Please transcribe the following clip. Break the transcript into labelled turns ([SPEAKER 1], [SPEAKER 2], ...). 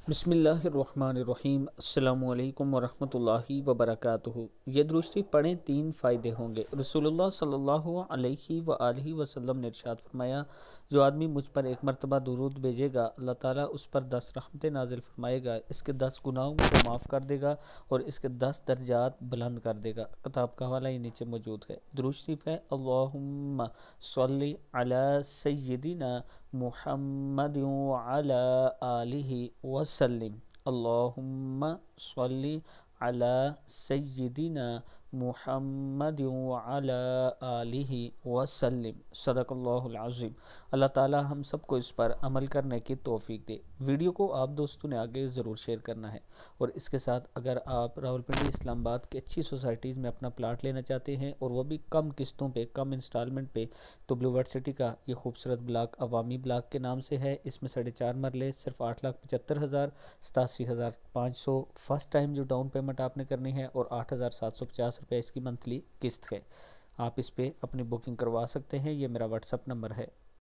[SPEAKER 1] بسم اللہ الرحمن الرحیم۔ السلام علیکم ورحمۃ اللہ وبرکاتہ۔ یہ درود شریف پڑھیں، 3 فائدے ہوں گے۔ رسول اللہ صلی اللہ علیہ وآلہ وسلم نے ارشاد فرمایا، جو آدمی مجھ پر ایک مرتبہ درود بھیجے گا، اللہ تعالیٰ اس پر 10 رحمتیں نازل فرمائے گا، اس کے 10 گناہوں کو معاف کر دے گا اور اس کے 10 درجات بلند کر دے گا۔ کتاب کا حوالہ یہ نیچے موجود ہے۔ درود شریف ہے، اللہم صلی علی سیدنا محمد وعلی آلہ وسلم۔ اللہم صلی علی سیدنا محمد وعلی آلہ وسلم۔ صدق اللہ العظیم۔ اللہ تعالی ہم سب کو اس پر عمل کرنے کی توفیق دے۔ ویڈیو کو آپ دوستوں نے آگے ضرور شیئر کرنا ہے، اور اس کے ساتھ اگر آپ راولپنڈی اسلام آباد کی اچھی سوسائٹیز میں اپنا پلاٹ لینا چاہتے ہیں اور وہ بھی کم قسطوں پہ، کم انسٹالمنٹ پہ، تو بلیو ورڈ سٹی کا یہ خوبصورت بلاک عوامی بلاک کے نام سے ہے۔ اس میں 4.5 مرلے، صرف 8,75,000، 87,500 فرسٹ ٹائم جو ڈاؤن پیمنٹ آپ نے کرنی ہے، اور 8,750 روپے اس کی منتھلی قسط ہے۔ آپ اس پہ اپنی بکنگ کروا سکتے ہیں۔ یہ میرا واٹس اپ نمبر ہے۔